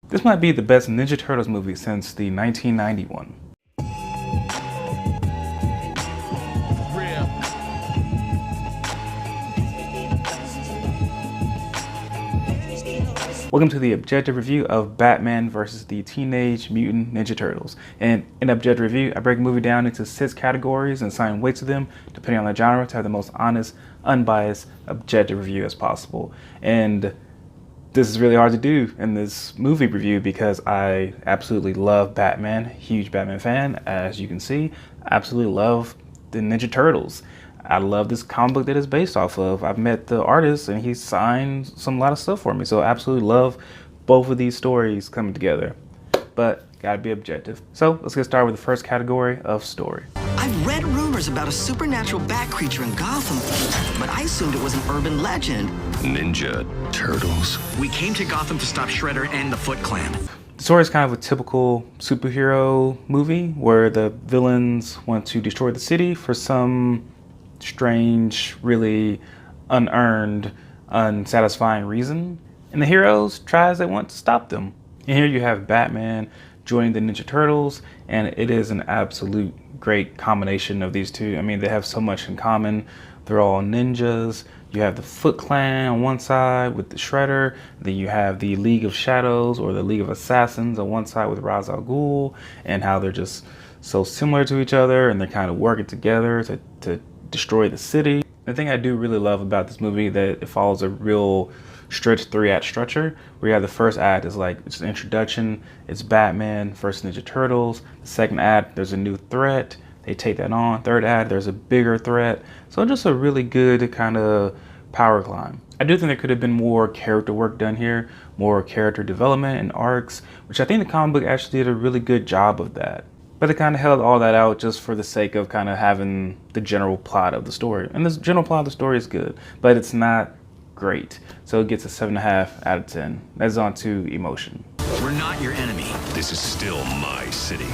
This might be the best Ninja Turtles movie since the 1991. Welcome to the objective review of Batman vs. the Teenage Mutant Ninja Turtles. And in objective review, I break a movie down into 6 categories and assign weights to them, depending on the genre, to have the most honest, unbiased, objective review as possible. And this is really hard to do in this movie review because I absolutely love Batman, huge Batman fan, as you can see. I absolutely love the Ninja Turtles. I love this comic book that it's based off of. I've met the artist and he signed a lot of stuff for me. So I absolutely love both of these stories coming together. But gotta be objective. So let's get started with the first category of story. I've read rumors about a supernatural bat creature in Gotham, but I assumed it was an urban legend. Ninja Turtles. We came to Gotham to stop Shredder and the Foot Clan. The story is kind of a typical superhero movie where the villains want to destroy the city for some strange, really unearned, unsatisfying reason. And the heroes try as they want to stop them. And here you have Batman joining the Ninja Turtles, and it is an absolute great combination of these two. I mean, they have so much in common. They're all ninjas. You have the Foot Clan on one side with the Shredder. Then you have the League of Shadows or the League of Assassins on one side with Ra's al Ghul, and how they're just so similar to each other and they're kind of working together to destroy the city. The thing I do really love about this movie that it follows a real strict 3-act structure, where you have the first act is like it's an introduction, it's Batman versus Ninja Turtles. The second act, there's a new threat, they take that on. Third act, there's a bigger threat. So just a really good kind of power climb. I do think there could have been more character work done here, more character development and arcs, which I think the comic book actually did a really good job of that. But they kind of held all that out just for the sake of kind of having the general plot of the story. And this general plot of the story is good, but it's not great. So it gets a 7.5 out of 10. That's on to emotion. We're not your enemy. This is still my city.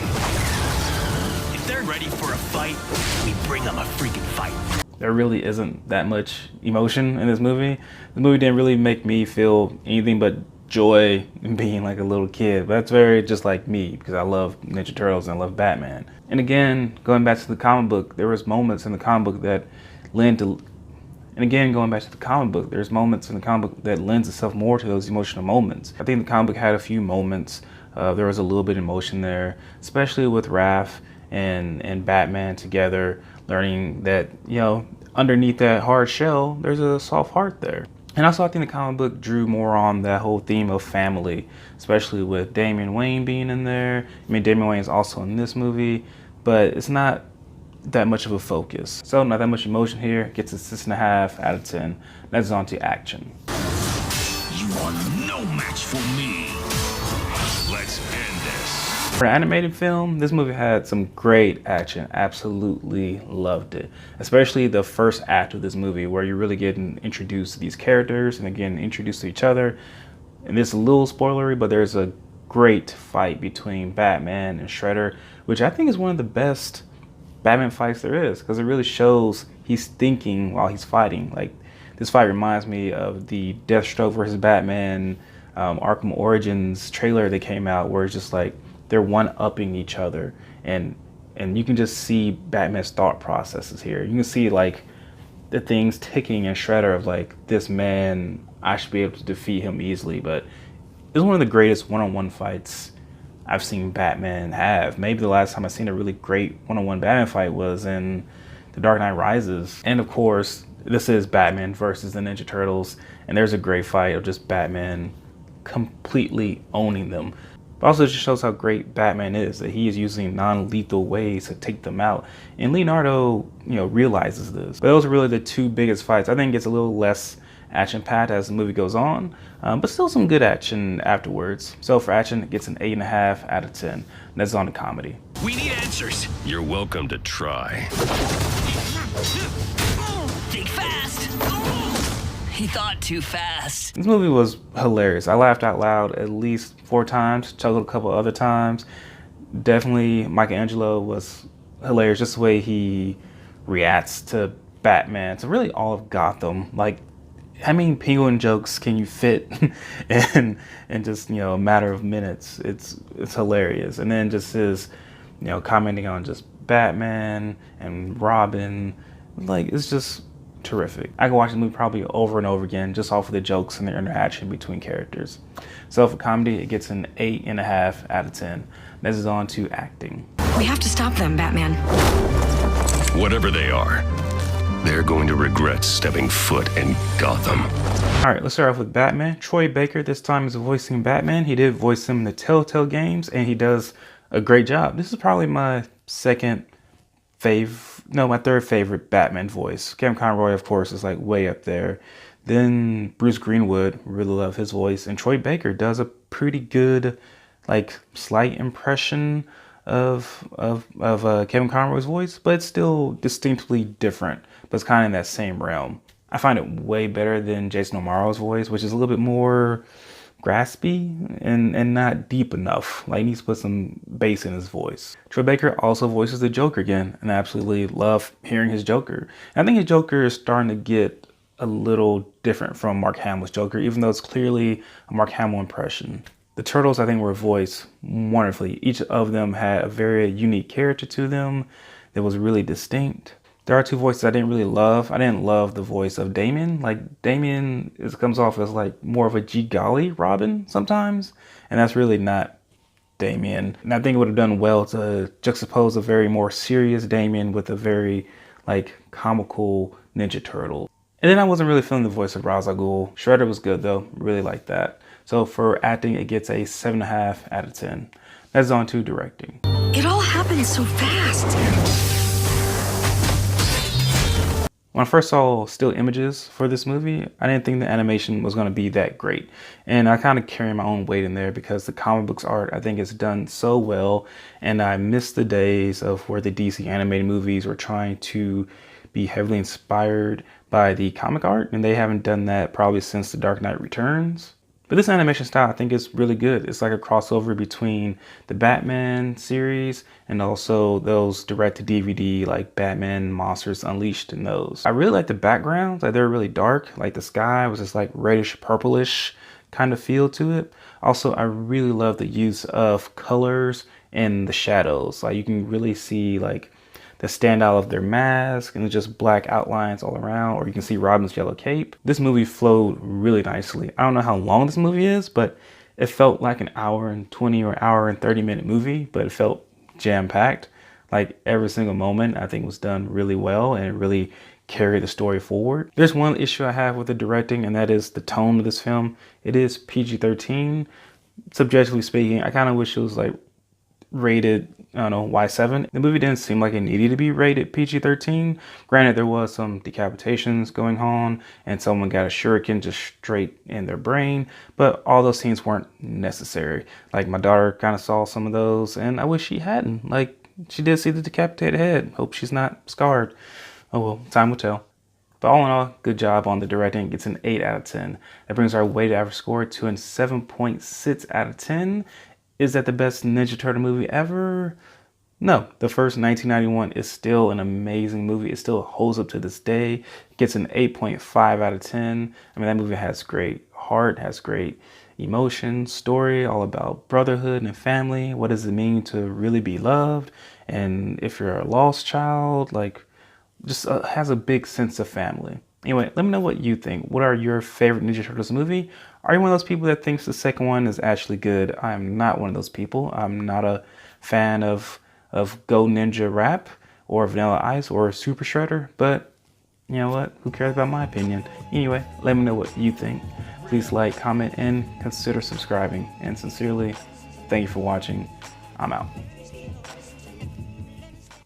If they're ready for a fight, we bring them a freaking fight. There really isn't that much emotion in this movie. The movie didn't really make me feel anything but joy in being like a little kid. But that's very just like me because I love Ninja Turtles and I love Batman. And again, going back to the comic book, there was moments in the comic book that lend to, and again, going back to the comic book, there's moments in the comic book that lends itself more to those emotional moments. I think the comic book had a few moments. There was a little bit of emotion there, especially with Raph and Batman together, learning that, you know, underneath that hard shell, there's a soft heart there. And also I think the comic book drew more on that whole theme of family, especially with Damian Wayne being in there. I mean, Damian Wayne is also in this movie, but it's not that much of a focus. So not that much emotion here, gets a 6.5 out of 10. That's on to action. You are no match for me. Let's end this. For an animated film, this movie had some great action. Absolutely loved it. Especially the first act of this movie where you're really getting introduced to these characters and again introduced to each other. And this is a little spoilery, but there's a great fight between Batman and Shredder, which I think is one of the best Batman fights there is, because it really shows he's thinking while he's fighting. Like, this fight reminds me of the Deathstroke versus Batman Arkham Origins trailer that came out, where it's just like they're one-upping each other, and you can just see Batman's thought processes here. You can see like the things ticking in Shredder of like, this man, I should be able to defeat him easily. But it's one of the greatest one-on-one fights I've seen Batman have. Maybe the last time I've seen a really great one-on-one Batman fight was in The Dark Knight Rises. And of course, this is Batman versus the Ninja Turtles, and there's a great fight of just Batman completely owning them. But also it just shows how great Batman is, that he is using non-lethal ways to take them out. And Leonardo, you know, realizes this. But those are really the two biggest fights. I think it gets a little less action-packed as the movie goes on, but still some good action afterwards. So for action, it gets an 8.5 out of 10. That's on to comedy. We need answers. You're welcome to try. Think fast. He thought too fast. This movie was hilarious. I laughed out loud at least 4 times, chuckled a couple other times. Definitely Michelangelo was hilarious, just the way he reacts to Batman, to really all of Gotham. Like, how many penguin jokes can you fit in just, you know, a matter of minutes? It's hilarious. And then just his, you know, commenting on just Batman and Robin, like, it's just terrific. I can watch the movie probably over and over again just off of the jokes and the interaction between characters. So for comedy, it gets an 8.5 out of 10. This is on to acting. We have to stop them, Batman. Whatever they are, they're going to regret stepping foot in Gotham. All right, let's start off with Batman. Troy Baker this time is voicing Batman. He did voice him in the Telltale games, and he does a great job. This is probably my my third favorite Batman voice. Kevin Conroy, of course, is like way up there. Then Bruce Greenwood, really love his voice, and Troy Baker does a pretty good, like, slight impression of Kevin Conroy's voice, but it's still distinctly different, but it's kind of in that same realm. I find it way better than Jason Momoa's voice, which is a little bit more graspy and not deep enough. Like, he needs to put some bass in his voice. Troy Baker also voices the Joker again, and I absolutely love hearing his Joker. And I think his Joker is starting to get a little different from Mark Hamill's Joker, even though it's clearly a Mark Hamill impression. The Turtles, I think, were voiced wonderfully. Each of them had a very unique character to them that was really distinct. There are two voices I didn't really love. I didn't love the voice of Damien. Like, Damien comes off as like more of a G golly Robin sometimes, and that's really not Damien. And I think it would have done well to juxtapose a very more serious Damien with a very like comical Ninja Turtle. And then I wasn't really feeling the voice of Ra's al Ghul. Shredder was good though, really liked that. So for acting, it gets a 7.5 out of 10. That's on to directing. It all happened so fast. When I first saw still images for this movie, I didn't think the animation was going to be that great. And I kind of carry my own weight in there because the comic books art, I think, is done so well. And I miss the days of where the DC animated movies were trying to be heavily inspired by the comic art. And they haven't done that probably since The Dark Knight Returns. But this animation style, I think, is really good. It's like a crossover between the Batman series and also those direct-to-DVD, like Batman Monsters Unleashed and those. I really like the backgrounds. Like, they're really dark. Like, the sky was just like reddish, purplish kind of feel to it. Also, I really love the use of colors and the shadows. Like, you can really see like the standout of their mask and just black outlines all around, or you can see Robin's yellow cape. This movie flowed really nicely. I don't know how long this movie is, but it felt like an hour and 20 or hour and 30-minute movie, but it felt jam-packed. Like, every single moment I think was done really well, and it really carried the story forward. There's one issue I have with the directing, and that is the tone of this film. It is PG-13. Subjectively speaking, I kind of wish it was like rated, I don't know, Y7. The movie didn't seem like it needed to be rated PG-13. Granted, there was some decapitations going on and someone got a shuriken just straight in their brain, but all those scenes weren't necessary. Like, my daughter kind of saw some of those and I wish she hadn't. Like, she did see the decapitated head. Hope she's not scarred. Oh well, time will tell. But all in all, good job on the directing. It's an 8 out of 10. That brings our weighted average score to a 7.6 out of 10. Is that the best Ninja Turtle movie ever? No, the first 1991 is still an amazing movie. It still holds up to this day. It gets an 8.5 out of 10. I mean, that movie has great heart, has great emotion, story, all about brotherhood and family. What does it mean to really be loved? And if you're a lost child, like, just has a big sense of family. Anyway, let me know what you think. What are your favorite Ninja Turtles movie? Are you one of those people that thinks the second one is actually good? I am not one of those people. I'm not a fan of Go Ninja Rap or Vanilla Ice or Super Shredder, but you know what? Who cares about my opinion? Anyway, let me know what you think. Please like, comment, and consider subscribing. And sincerely, thank you for watching. I'm out.